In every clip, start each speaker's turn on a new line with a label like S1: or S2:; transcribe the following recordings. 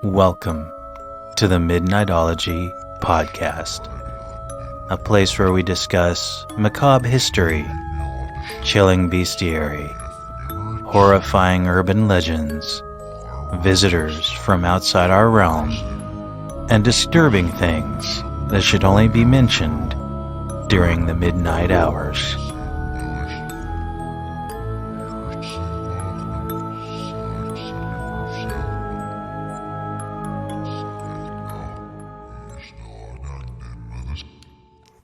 S1: Welcome to the Midnightology Podcast, a place where we discuss macabre history, chilling bestiary, horrifying urban legends, visitors from outside our realm, and disturbing things that should only be mentioned during the midnight hours.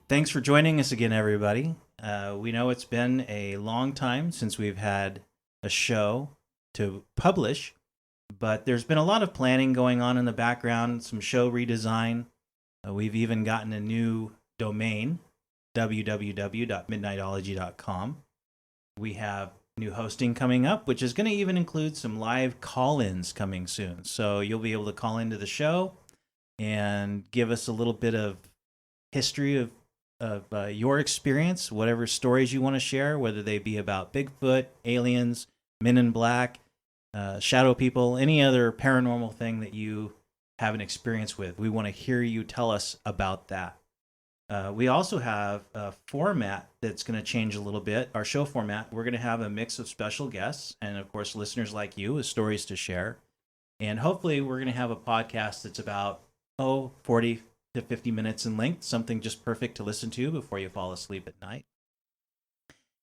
S1: Thanks for joining us again, everybody. We know it's been a long time since we've had a show to publish, but there's been a lot of planning going on in the background, some show redesign. We've even gotten a new domain, www.midnightology.com. We have new hosting coming up, which is going to even include some live call-ins coming soon. So you'll be able to call into the show and give us a little bit of history of your experience, whatever stories you want to share, whether they be about Bigfoot, aliens, Men in Black, shadow people, any other paranormal thing that you have an experience with. We want to hear you tell us about that. We also have a format that's going to change a little bit. Our show format, we're going to have a mix of special guests and, of course, listeners like you with stories to share. And hopefully we're going to have a podcast that's about, 40 to 50 minutes in length, something just perfect to listen to before you fall asleep at night.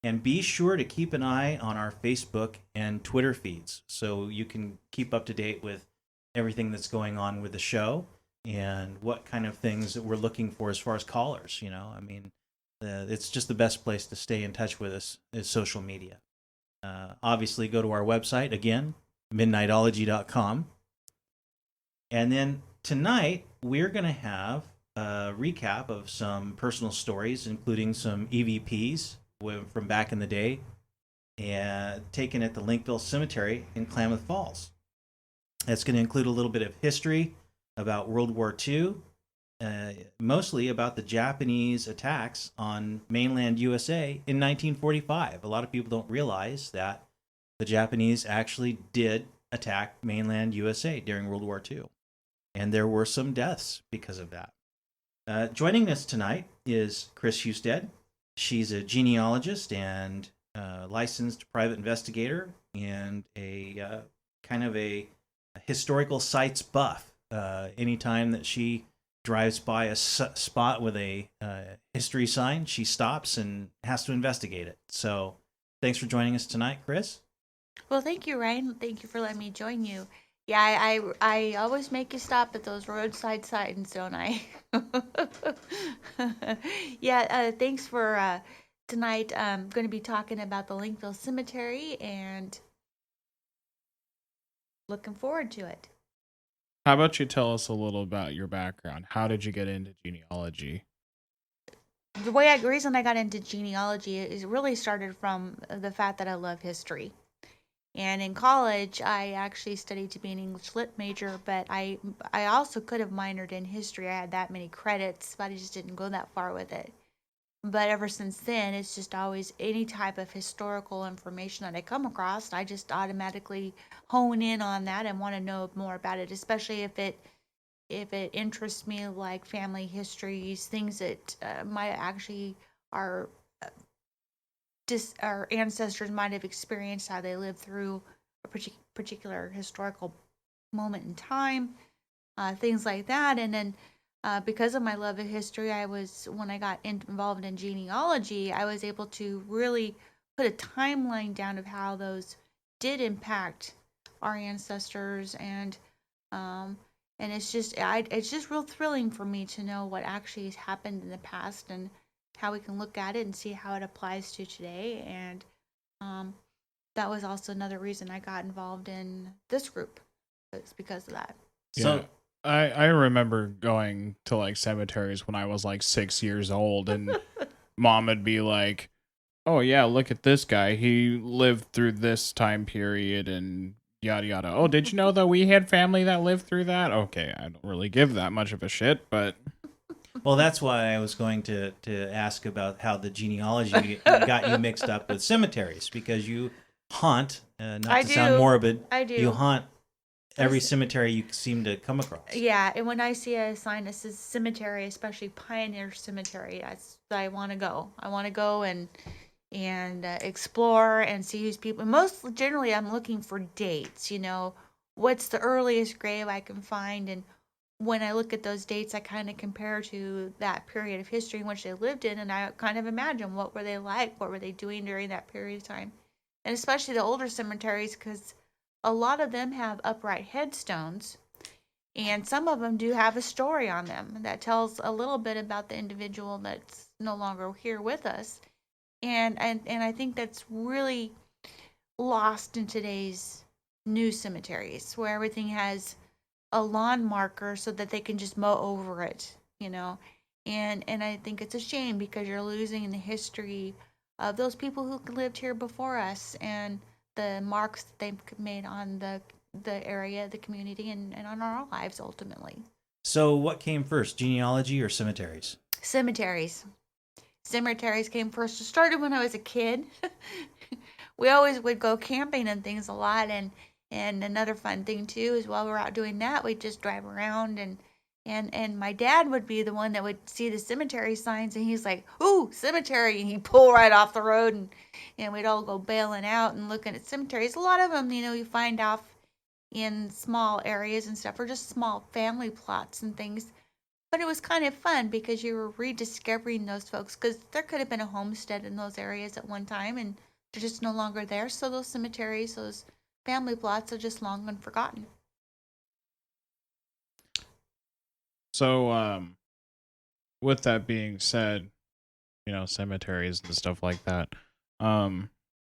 S1: And be sure to keep an eye on our Facebook and Twitter feeds so you can keep up to date with everything that's going on with the show and what kind of things that we're looking for as far as callers. It's just the best place to stay in touch with us is social media. Obviously, go to our website, again, midnightology.com. And then tonight, we're going to have a recap of some personal stories, including some EVPs from back in the day, and taken at the Linkville Cemetery in Klamath Falls. It's going to include a little bit of history about World War II, mostly about the Japanese attacks on mainland USA in 1945. A lot of people don't realize that the Japanese actually did attack mainland USA during World War II. And there were some deaths because of that. Joining us tonight is Kristine Hustead. She's a genealogist and licensed private investigator and a kind of a historical sites buff. Anytime that she drives by a spot with a history sign, she stops and has to investigate it. So thanks for joining us tonight, Chris.
S2: Well, thank you, Ryan. Thank you for letting me join you. Yeah, I always make you stop at those roadside signs, don't I? Yeah, thanks for tonight. I'm going to be talking about the Linkville Cemetery and looking forward to it.
S3: How about you tell us a little about your background? How did you get into genealogy?
S2: The reason I got into genealogy is really started from the fact that I love history. And in college, I actually studied to be an English lit major, but I also could have minored in history. I had that many credits, but I just didn't go that far with it. But ever since then, it's just always any type of historical information that I come across, I just automatically hone in on that and want to know more about it, especially if it interests me, like family histories, things that might actually are our ancestors might have experienced, how they lived through a particular historical moment in time, things like that. And then because of my love of history, when I got involved in genealogy, I was able to really put a timeline down of how those did impact our ancestors, and it's just real thrilling for me to know what actually has happened in the past and how we can look at it and see how it applies to today. And that was also another reason I got involved in this group. It's because of that.
S3: So I remember going to like cemeteries when I was like 6 years old, and Mom would be like, "Oh yeah, look at this guy. He lived through this time period and yada yada. Oh, did you know that we had family that lived through that?" Okay, I don't really give that much of a shit, but
S1: Well, that's why I was going to ask about how the genealogy got you mixed up with cemeteries, because you haunt, not to sound morbid,
S2: I do.
S1: You haunt every cemetery you seem to come across.
S2: Yeah, and when I see a sign that says cemetery, especially Pioneer Cemetery, I want to go. I want to go and explore and see who's people. Most generally, I'm looking for dates. What's the earliest grave I can find, and when I look at those dates, I kind of compare to that period of history in which they lived in, and I kind of imagine what were they like, what were they doing during that period of time, and especially the older cemeteries, because a lot of them have upright headstones, and some of them do have a story on them that tells a little bit about the individual that's no longer here with us. And I think that's really lost in today's new cemeteries, where everything has a lawn marker so that they can just mow over it. And I think it's a shame, because you're losing the history of those people who lived here before us, and the marks that they've made on the area, the community, and on our lives ultimately.
S1: So what came first, genealogy or cemeteries?
S2: Cemeteries. Cemeteries came first. It started when I was a kid. We always would go camping and things a lot, and another fun thing too is while we're out doing that, we'd just drive around, and my dad would be the one that would see the cemetery signs, and he's like, "Ooh, cemetery," and he'd pull right off the road, and we'd all go bailing out and looking at cemeteries. A lot of them, you find off in small areas and stuff, or just small family plots and things. But it was kind of fun, because you were rediscovering those folks, because there could have been a homestead in those areas at one time, and they're just no longer there. So those cemeteries, those family plots, are just long and forgotten.
S3: So, with that being said, cemeteries and stuff like that.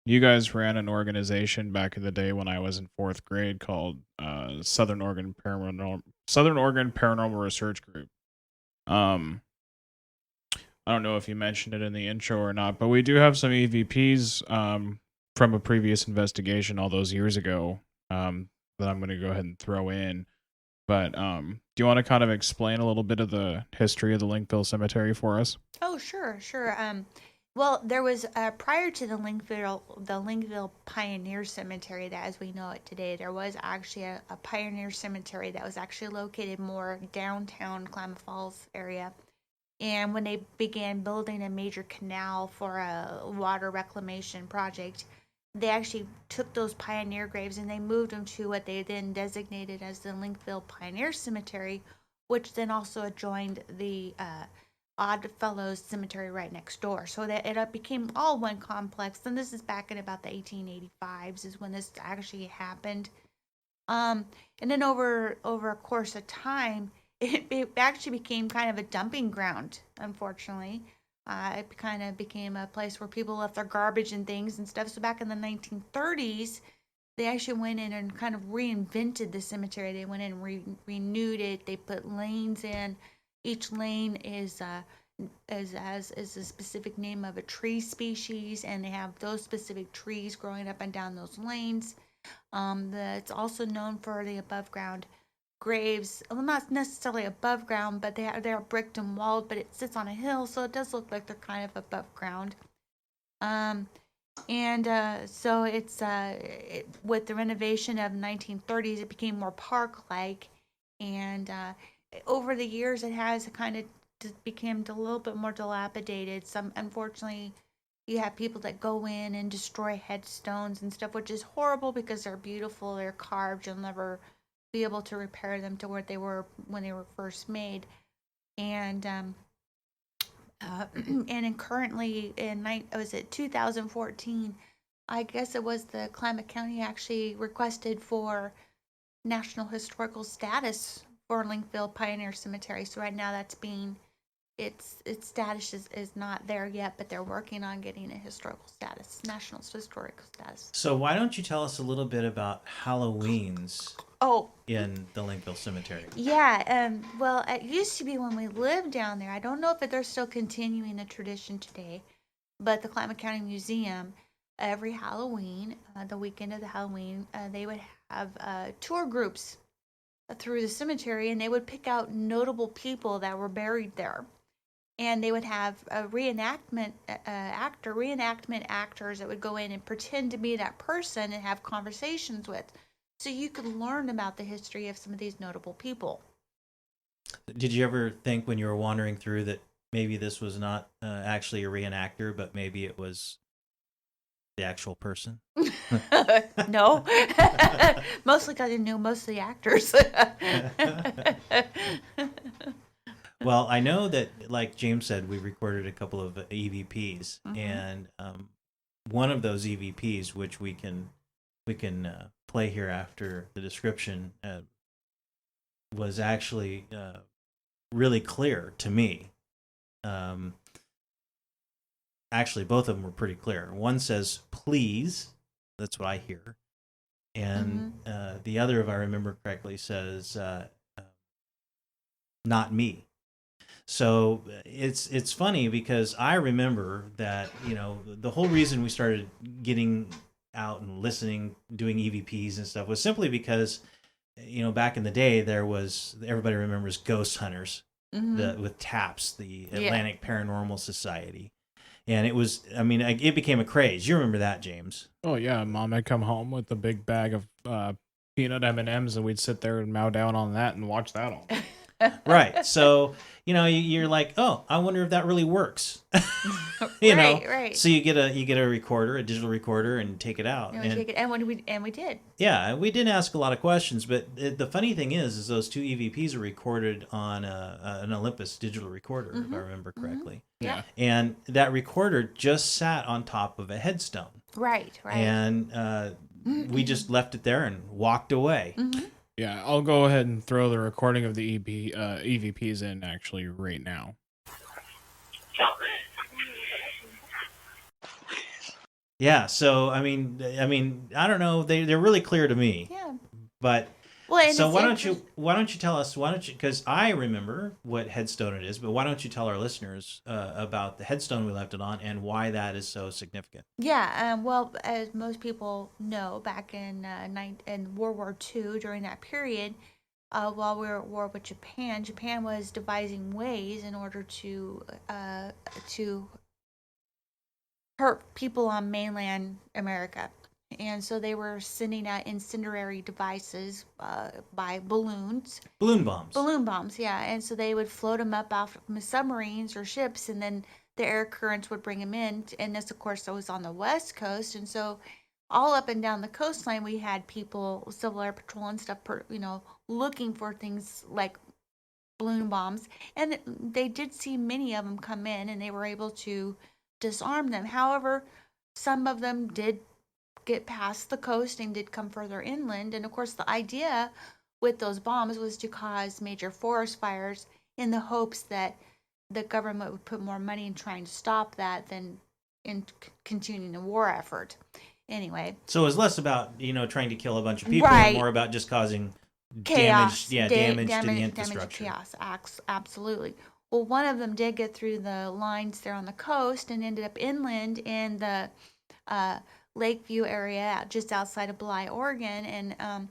S3: You guys ran an organization back in the day when I was in 4th grade called Southern Oregon Paranormal Research Group. I don't know if you mentioned it in the intro or not, but we do have some EVPs from a previous investigation all those years ago that I'm going to go ahead and throw in. But do you want to kind of explain a little bit of the history of the Linkville Cemetery for us?
S2: Oh, sure. Well, there was prior to the Linkville Pioneer Cemetery, that as we know it today, there was actually a Pioneer Cemetery that was actually located more downtown Klamath Falls area. And when they began building a major canal for a water reclamation project, they actually took those pioneer graves and they moved them to what they then designated as the Linkville Pioneer Cemetery, which then also adjoined the Oddfellows Cemetery right next door. So that it became all one complex. And this is back in about the 1885s is when this actually happened. And then over a course of time, it actually became kind of a dumping ground, unfortunately. It kind of became a place where people left their garbage and things and stuff. So back in the 1930s, they actually went in and kind of reinvented the cemetery. They went in and renewed it. They put lanes in. Each lane is a specific name of a tree species, and they have those specific trees growing up and down those lanes. It's also known for the above ground graves. Well, not necessarily above ground, but they're bricked and walled, but it sits on a hill, so it does look like they're kind of above ground. So it's with the renovation of 1930s, it became more park-like, and over the years, it has kind of become a little bit more dilapidated. Unfortunately, you have people that go in and destroy headstones and stuff, which is horrible because they're beautiful, they're carved, you'll never be able to repair them to what they were when they were first made. And currently was it 2014? I guess it was the Klamath County actually requested for National Historical Status for Linkville Pioneer Cemetery. So right now that's being its status is not there yet, but they're working on getting a historical status, national historical status.
S1: So why don't you tell us a little bit about Halloweens in the Linkville Cemetery?
S2: Yeah, well, it used to be when we lived down there. I don't know if they're still continuing the tradition today, but the Klamath County Museum, every Halloween, the weekend of the Halloween, they would have tour groups through the cemetery, and they would pick out notable people that were buried there. And they would have a reenactment actors that would go in and pretend to be that person and have conversations with. so you could learn about the history of some of these notable people.
S1: Did you ever think when you were wandering through that maybe this was not actually a reenactor, but maybe it was the actual person?
S2: No, mostly because I knew most of the actors.
S1: Well, I know that, like James said, we recorded a couple of EVPs, and one of those EVPs, which we can play here after the description, was actually really clear to me. Actually, both of them were pretty clear. One says, "Please," that's what I hear, and the other, if I remember correctly, says, "Not me." So it's funny because I remember that, the whole reason we started getting out and listening, doing EVPs and stuff was simply because, back in the day there was, everybody remembers Ghost Hunters, with TAPS, the Atlantic Paranormal Society. And it was, it became a craze. You remember that, James?
S3: Oh yeah, Mom had come home with a big bag of peanut M&Ms, and we'd sit there and mow down on that and watch that all day.
S1: Right. So, you're like, oh, I wonder if that really works.
S2: Right.
S1: So you get a recorder, a digital recorder, and take it out.
S2: And we did.
S1: Yeah, we did ask a lot of questions, but the funny thing is those two EVPs are recorded on an Olympus digital recorder, if I remember correctly.
S2: Yeah.
S1: And that recorder just sat on top of a headstone.
S2: Right.
S1: And we just left it there and walked away.
S3: Yeah, I'll go ahead and throw the recording of the EVPs in actually right now.
S1: Yeah, so I don't know, they're really clear to me.
S2: Yeah.
S1: But
S2: well,
S1: so why don't you tell us, because I remember what headstone it is, but why don't you tell our listeners about the headstone we left it on and why that is so significant?
S2: Yeah, well, as most people know, back in World War II, during that period, while we were at war with Japan, Japan was devising ways in order to hurt people on mainland America. And so they were sending out incendiary devices by balloons.
S1: Balloon bombs.
S2: Balloon bombs, yeah. And so they would float them up off from submarines or ships, and then the air currents would bring them in. And this, of course, was on the West Coast. And so all up and down the coastline, we had people, Civil Air Patrol and stuff, looking for things like balloon bombs. And they did see many of them come in, and they were able to disarm them. However, some of them did get past the coast and did come further inland. And of course, the idea with those bombs was to cause major forest fires in the hopes that the government would put more money in trying to stop that than in continuing the war effort. Anyway.
S1: So it was less about, trying to kill a bunch of people and more about just causing
S2: chaos,
S1: damage to the infrastructure.
S2: Chaos, absolutely. Well, one of them did get through the lines there on the coast and ended up inland in the Lakeview area, just outside of Bly, Oregon. And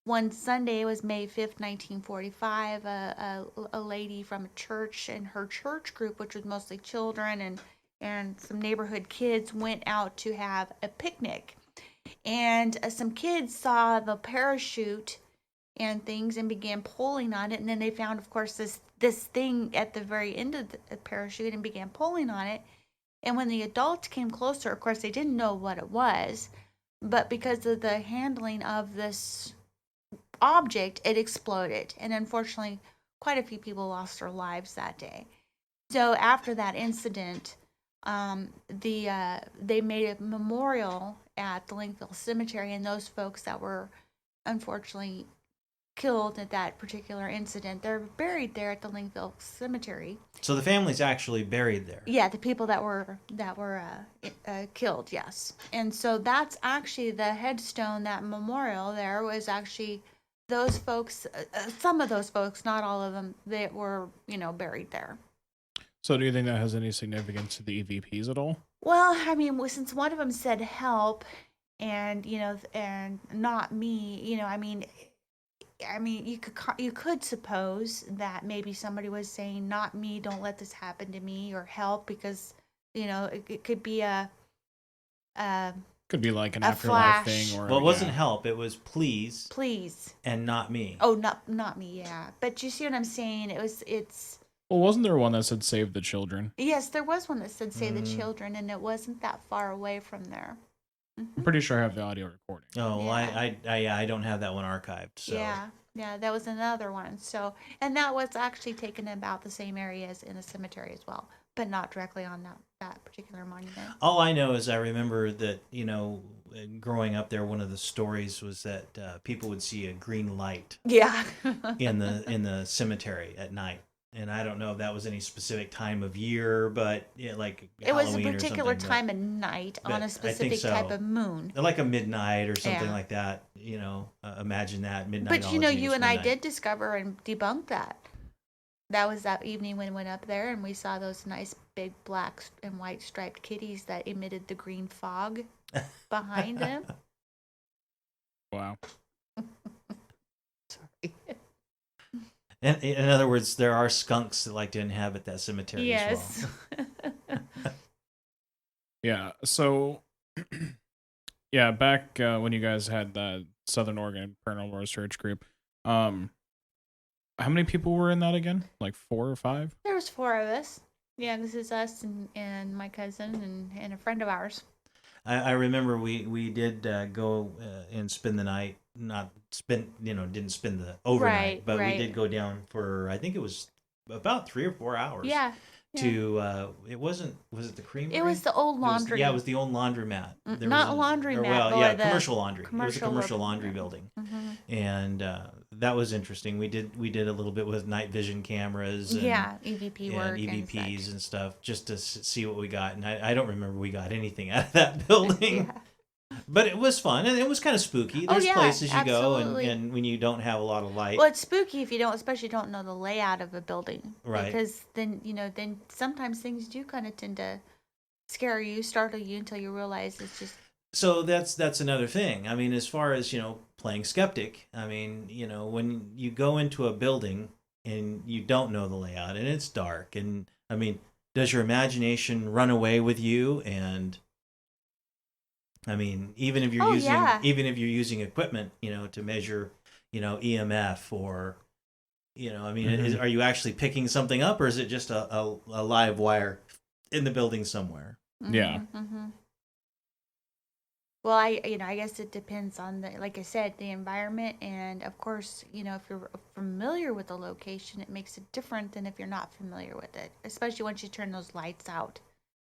S2: one Sunday, it was May 5th, 1945, a lady from a church and her church group, which was mostly children and some neighborhood kids, went out to have a picnic. And some kids saw the parachute and things and began pulling on it. And then they found, of course, this thing at the very end of the parachute and began pulling on it. And when the adults came closer, of course, they didn't know what it was, but because of the handling of this object, it exploded. And unfortunately, quite a few people lost their lives that day. So after that incident, they made a memorial at the Linkville Cemetery, and those folks that were unfortunately killed at that particular incident, they're buried there at the Linkville Cemetery.
S1: So the family's actually buried there.
S2: Yeah, the people that were killed, yes. And so that's actually the headstone, that memorial there was actually those folks, some of those folks, not all of them, that were, buried there.
S3: So do you think that has any significance to the EVPs at all?
S2: Well, since one of them said help and, and not me, you could suppose that maybe somebody was saying, not me, don't let this happen to me, or help, because, it could be a
S3: Could be like an
S2: A
S3: afterlife
S2: flash.
S3: thing, or
S1: Well, it wasn't
S3: yeah.
S1: help. It was please
S2: Please.
S1: and not me.
S2: Oh, not me. Yeah, but you see what I'm saying? It's.
S3: Well, wasn't there one that said save the children?
S2: Yes, there was one that said "Save the
S1: Mm.
S2: Children," and it wasn't that far away from there.
S3: I'm pretty sure I have the audio recording.
S1: Oh, well,
S2: Yeah.
S1: I don't have that one archived. So
S2: Yeah, that was another one. So, and that was actually taken about the same area as in a cemetery as well, but not directly on that particular monument.
S1: all I know is I remember that, growing up there, one of the stories was that people would see a green light
S2: Yeah.
S1: in the cemetery at night. And I don't know if that was any specific time of year, but like
S2: It was a
S1: Halloween or
S2: particular
S1: something,
S2: time of night
S1: but
S2: on
S1: I
S2: a
S1: think
S2: specific type
S1: so.
S2: of moon.
S1: like a midnight or something
S2: Yeah.
S1: like that. Imagine that midnight.
S2: But you and I did discover and debunk that. That was that evening when we went up there and we saw those nice big black and white striped kitties that emitted the green fog behind them.
S3: Wow.
S2: Sorry.
S1: And in other words, there are skunks that like to inhabit that cemetery
S2: Yes.
S1: as well.
S3: Yeah. So, yeah, back when you guys had the Southern Oregon Paranormal Research Group, how many people were in that again? Like 4 or 5?
S2: There was 4 of us. Yeah, this is us and my cousin and a friend of ours.
S1: I remember we did go and spend the night. Didn't spend the overnight,
S2: Right,
S1: but
S2: right.
S1: we did go down for, I think it was about 3 or 4 hours.
S2: Yeah.
S1: To was it the creamery?
S2: It was the old laundry.
S1: It was the old laundromat. There
S2: Not
S1: was
S2: laundromat,
S1: well,
S2: or
S1: yeah,
S2: the
S1: commercial laundry. It was a
S2: commercial
S1: commercial
S2: laundry.
S1: laundry building,
S2: Mhm.
S1: and that was interesting. We did a little bit with night vision cameras. And,
S2: Yeah, EVP
S1: and
S2: work
S1: EVPs
S2: such.
S1: and stuff, just to see what we got. And I don't remember we got anything out of that building.
S2: Yeah.
S1: But it was fun, and it was kind of spooky.
S2: Oh,
S1: There's
S2: yeah,
S1: places you
S2: absolutely.
S1: go, and when you don't have a lot of light.
S2: Well, it's spooky if you especially don't know the layout of a building.
S1: Right.
S2: Because then sometimes things do kind of tend to scare you, startle you until you realize it's just.
S1: So that's another thing. I mean, as far as, playing skeptic, I mean, when you go into a building and you don't know the layout and it's dark, and I mean, does your imagination run away with you? And I mean, even if you're using equipment, to measure, EMF or, I mean, are you actually picking something up, or is it just a live wire in the building somewhere?
S3: Yeah.
S2: Mm-hmm. Well, I guess it depends on like I said, the environment, and of course, if you're familiar with the location, it makes it different than if you're not familiar with it, especially once you turn those lights out.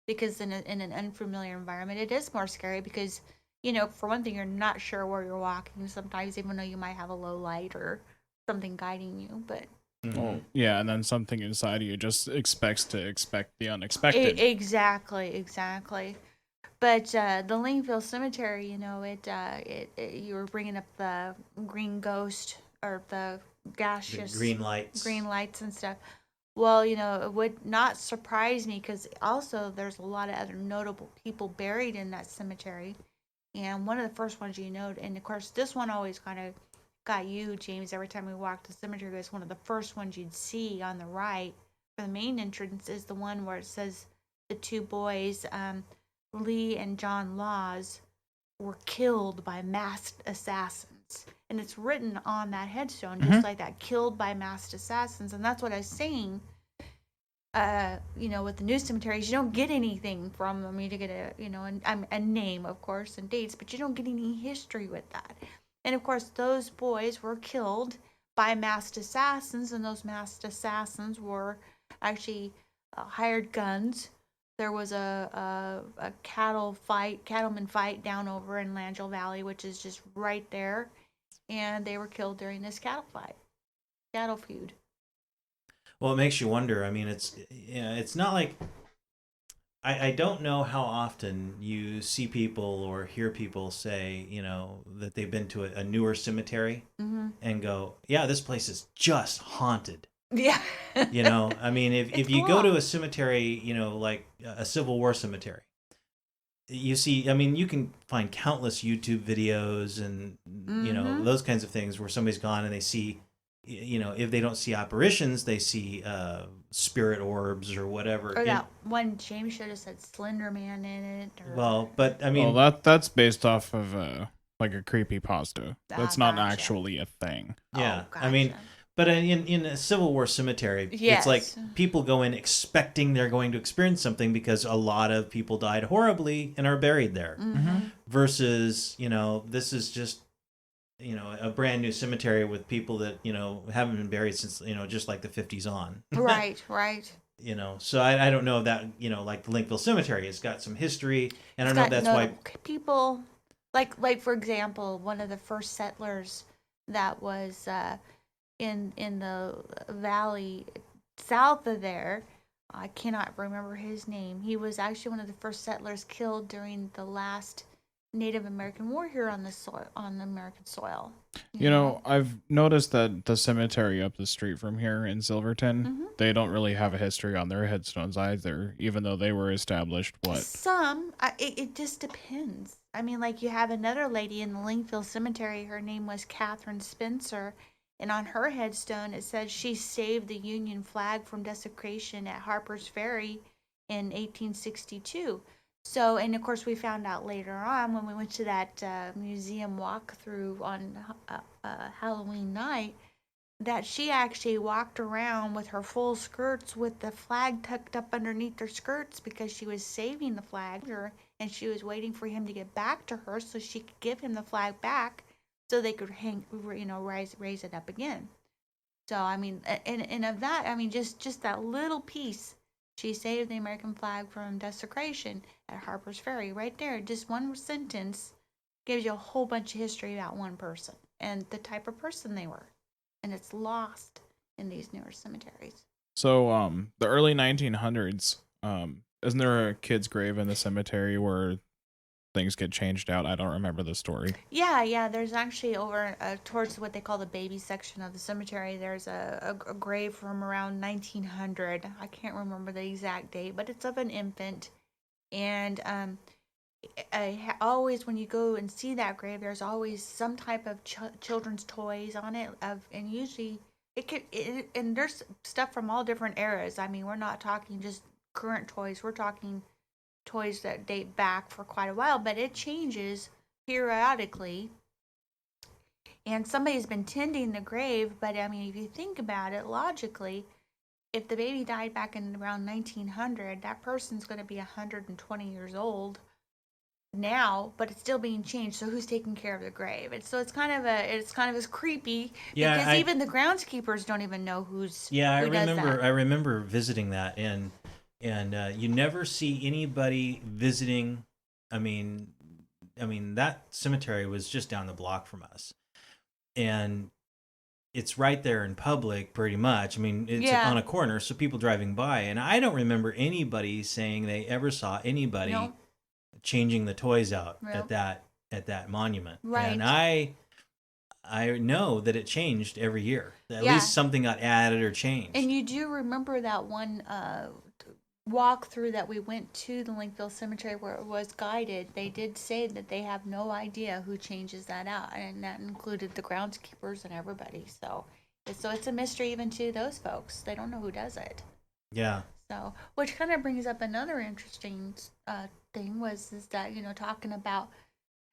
S2: Because in an unfamiliar environment, it is more scary because, for one thing, you're not sure where you're walking sometimes, even though you might have a low light or something guiding you. But
S3: Well, yeah, and then something inside of you just expect the unexpected.
S2: exactly. But the Linkville Cemetery, you were bringing up the green ghost or the gaseous
S1: The green lights
S2: and stuff. Well, it would not surprise me because also there's a lot of other notable people buried in that cemetery. And one of the first ones and of course this one always kind of got you, James, every time we walked the cemetery. It was one of the first ones you'd see on the right for the main entrance is the one where it says the 2 boys, Lee and John Laws, were killed by masked assassins. And it's written on that headstone, just like that, killed by masked assassins. And that's what I was saying, with the new cemeteries, you don't get anything from them. You get a name, of course, and dates, but you don't get any history with that. And of course, those boys were killed by masked assassins, and those masked assassins were actually hired guns. There was a cattleman fight down over in Langell Valley, which is just right there. And they were killed during this cattle feud.
S1: Well, it makes you wonder. I mean, it's not like I don't know how often you see people or hear people say, that they've been to a newer cemetery and go, yeah, this place is just haunted.
S2: Yeah.
S1: I mean, if you go to a cemetery, like a Civil War cemetery, you see, I mean, you can find countless YouTube videos and, those kinds of things where somebody's gone and they see, if they don't see apparitions, they see spirit orbs or whatever.
S2: Or that one James should have said Slender Man in it. Or,
S1: Well, but I mean,
S3: that's based off of like a creepypasta. That's not
S2: gotcha.
S3: actually a thing.
S1: yeah,
S2: Oh,
S1: I mean,
S2: gotcha.
S1: but in a Civil War cemetery,
S2: Yes.
S1: it's like people go in expecting they're going to experience something because a lot of people died horribly and are buried there. Versus, this is just, a brand new cemetery with people that, haven't been buried since, just like the 50s on.
S2: Right.
S1: So I don't know if that, like the Linkville Cemetery, it's got some history. And I don't know if that's why
S2: people, like for example, one of the first settlers that was in the valley south of there, I cannot remember his name. He was actually one of the first settlers killed during the last Native American war here on the American soil.
S3: I've noticed that the cemetery up the street from here in Silverton, they don't really have a history on their headstones either, even though they were established
S2: It just depends. I mean, like you have another lady in the Linkville Cemetery. Her name was Catherine Spencer, and on her headstone it says she saved the Union flag from desecration at Harper's Ferry in 1862. So, and of course, we found out later on when we went to that museum walkthrough on Halloween night that she actually walked around with her full skirts with the flag tucked up underneath her skirts because she was saving the flag and she was waiting for him to get back to her so she could give him the flag back so they could raise it up again. So, I mean, and of that, I mean, just that little piece. She saved the American flag from desecration at Harper's Ferry. Right there, just one sentence gives you a whole bunch of history about one person and the type of person they were. And it's lost in these newer cemeteries.
S3: So, the early 1900s, isn't there a kid's grave in the cemetery where things get changed out? I don't remember the story.
S2: Yeah. There's actually over towards what they call the baby section of the cemetery. There's a grave from around 1900. I can't remember the exact date, but it's of an infant. And always when you go and see that grave, there's always some type of children's toys on it. And usually and there's stuff from all different eras. I mean, we're not talking just current toys. We're talking toys that date back for quite a while, but it changes periodically. And somebody's been tending the grave, but I mean, if you think about it logically, if the baby died back in around 1900, that person's going to be 120 years old now, but it's still being changed. So who's taking care of the grave? And so it's kind of as creepy because even the groundskeepers don't even know who's.
S1: Yeah, I remember visiting that and you never see anybody visiting. I mean, that cemetery was just down the block from us, and it's right there in public, pretty much. I mean, it's on a corner, so people driving by, and I don't remember anybody saying they ever saw anybody changing the toys out at that monument.
S2: Right.
S1: And I know that it changed every year. At least something got added or changed.
S2: And you do remember that one walkthrough that we went to the Linkville Cemetery where it was guided. They did say that they have no idea who changes that out, and that included the groundskeepers and everybody. So it's a mystery even to those folks. They don't know who does it. Yeah. So, which kind of brings up another interesting thing is that talking about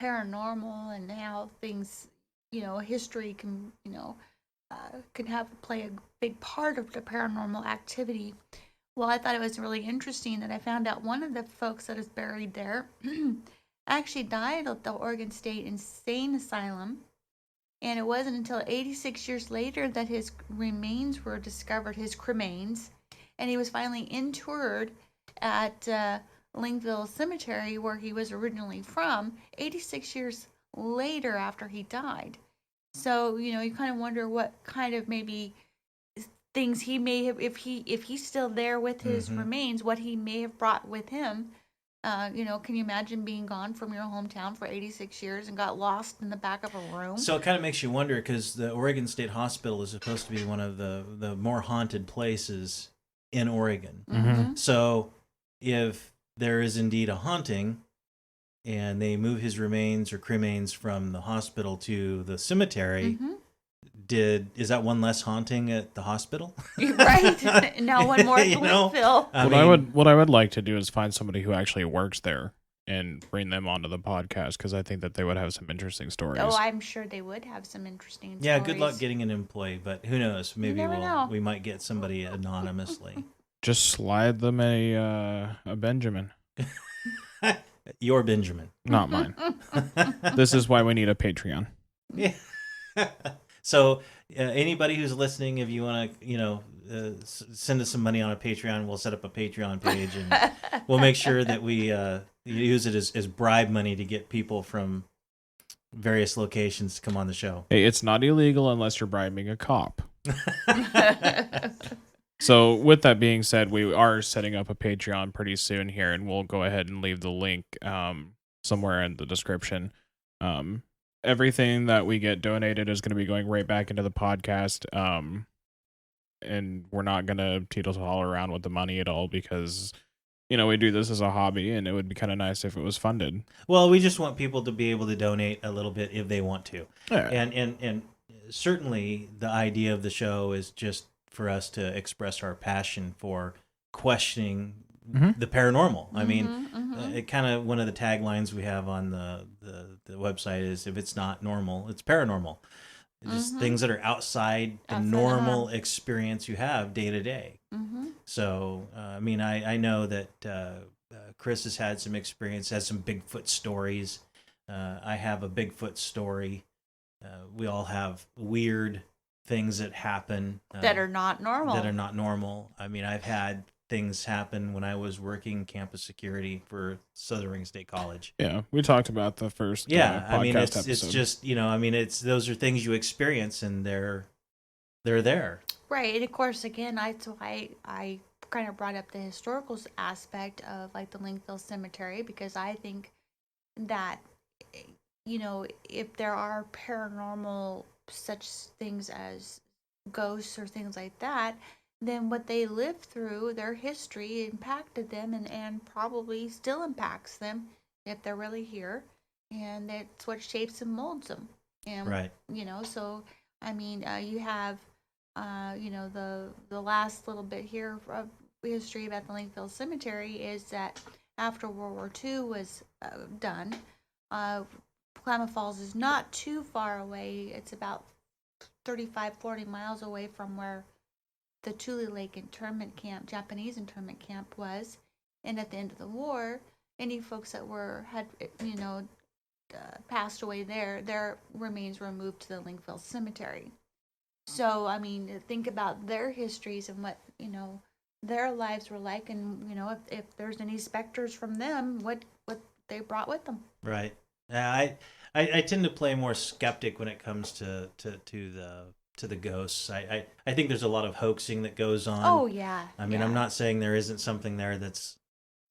S2: paranormal and how things history can play a big part of the paranormal activity. Well, I thought it was really interesting that I found out one of the folks that is buried there actually died at the Oregon State Insane Asylum. And it wasn't until 86 years later that his remains were discovered, his cremains. And he was finally interred at Linkville Cemetery, where he was originally from, 86 years later after he died. So, you kind of wonder what kind of maybe things he may have, if he's still there with his remains, what he may have brought with him. Can you imagine being gone from your hometown for 86 years and got lost in the back of a room?
S1: So it kind of makes you wonder, because the Oregon State Hospital is supposed to be one of the more haunted places in Oregon.
S2: Mm-hmm.
S1: So if there is indeed a haunting and they move his remains or cremains from the hospital to the cemetery, is that one less haunting at the hospital?
S2: Right. Now one more at
S1: You know,
S2: Linkville.
S3: What I would like to do is find somebody who actually works there and bring them onto the podcast, because I think that they would have some interesting stories.
S2: Oh, I'm sure they would have some interesting
S1: Yeah,
S2: stories.
S1: good luck getting an employee, but who knows? Maybe
S2: never know.
S1: we might get somebody anonymously.
S3: Just slide them a Benjamin.
S1: Your Benjamin.
S3: Not mine. This is why we need a Patreon.
S1: Yeah. So anybody who's listening, if you want to, send us some money on a Patreon, we'll set up a Patreon page, and we'll make sure that we use it as bribe money to get people from various locations to come on the show.
S3: Hey, it's not illegal unless you're bribing a cop. So with that being said, we are setting up a Patreon pretty soon here, and we'll go ahead and leave the link somewhere in the description. Everything that we get donated is going to be going right back into the podcast, and we're not going to teetle-tall around with the money at all, because we do this as a hobby, and it would be kind of nice if it was funded.
S1: Well, we just want people to be able to donate a little bit if they want to.
S3: Yeah.
S1: And certainly the idea of the show is just for us to express our passion for questioning the paranormal. I mean, it kind of, one of the taglines we have on the website is, if it's not normal, it's paranormal. Just things that are outside the normal experience you have day to day. So, I mean, I know that Chris has had some experience, has some Bigfoot stories. I have a Bigfoot story. We all have weird things that happen.
S2: That are not normal.
S1: I mean, I've had things happen when I was working campus security for Southern Ring State College.
S3: Yeah, we talked about the first podcast
S1: I mean, it's
S3: episode.
S1: just, I mean, those are things you experience, and they're there.
S2: Right. And of course, again, that's why I kind of brought up the historical aspect of like the Linkville Cemetery, because I think that, if there are paranormal such things as ghosts or things like that, then what they lived through, their history impacted them, and probably still impacts them if they're really here. And that's what shapes and molds them. And,
S1: Right.
S2: So, I mean, you have, the last little bit here of history about the Linkville Cemetery is that after World War II was done, Klamath Falls is not too far away. It's about 40 miles away from where the Tule Lake internment camp, Japanese internment camp, was. And at the end of the war, any folks that had passed away there, their remains were moved to the Linkville Cemetery. So, I mean, think about their histories and what, their lives were like, and, if there's any specters from them, what they brought with them.
S1: Right. I tend to play more skeptic when it comes to the ghosts. I think there's a lot of hoaxing that goes on.
S2: Oh, yeah.
S1: I mean, I'm not saying there isn't something there that's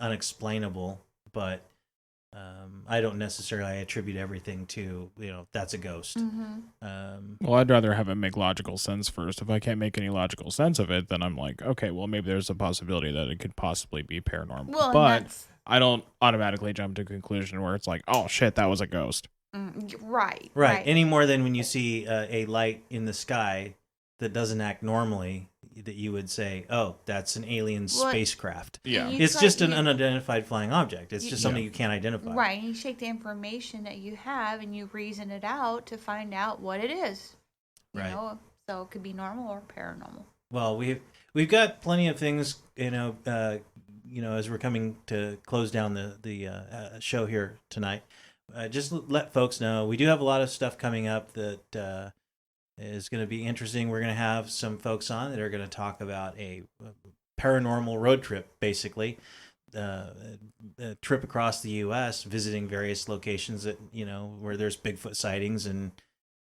S1: unexplainable, but I don't necessarily attribute everything to, that's a ghost.
S3: Well, I'd rather have it make logical sense first. If I can't make any logical sense of it, then I'm like, okay, well, maybe there's a possibility that it could possibly be paranormal.
S2: Well,
S3: but I don't automatically jump to a conclusion where it's like, oh, shit, that was a ghost.
S2: Right.
S1: Any more than when you see a light in the sky that doesn't act normally, that you would say, oh, that's an alien spacecraft.
S3: Yeah.
S1: It's just an unidentified flying object. It's just something you can't identify.
S2: Right. And you take the information that you have and you reason it out to find out what it is. You know? So it could be normal or paranormal.
S1: Well, we've got plenty of things, as we're coming to close down the show here tonight. Just let folks know we do have a lot of stuff coming up that is going to be interesting. We're going to have some folks on that are going to talk about a paranormal road trip, basically. A trip across the U.S., visiting various locations that, where there's Bigfoot sightings and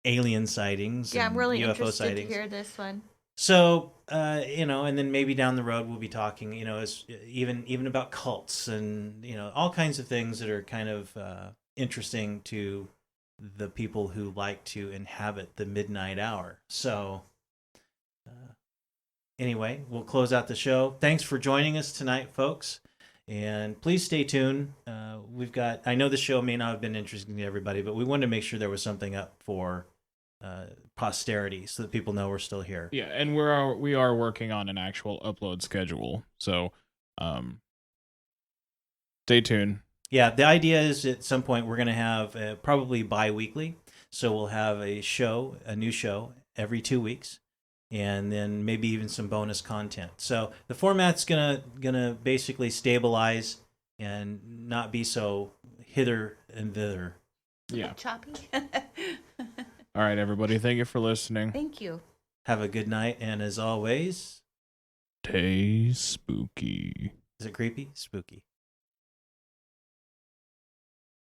S1: alien sightings.
S2: Yeah,
S1: and
S2: I'm really
S1: UFO
S2: interested
S1: sightings.
S2: to hear this one.
S1: So, and then maybe down the road we'll be talking, as even about cults and, all kinds of things that are kind of interesting to the people who like to inhabit the midnight hour. So, anyway, we'll close out the show. Thanks for joining us tonight, folks. And please stay tuned. I know the show may not have been interesting to everybody, but we wanted to make sure there was something up for posterity so that people know we're still here.
S3: Yeah, and we are working on an actual upload schedule. So stay tuned.
S1: Yeah, the idea is at some point we're going to have probably bi-weekly. So we'll have a new show every 2 weeks, and then maybe even some bonus content. So the format's gonna basically stabilize and not be so hither and thither.
S3: Yeah.
S2: Choppy.
S3: All right, everybody. Thank you for listening.
S2: Thank you.
S1: Have a good night, and as always,
S3: Stay spooky.
S1: is it creepy? Spooky.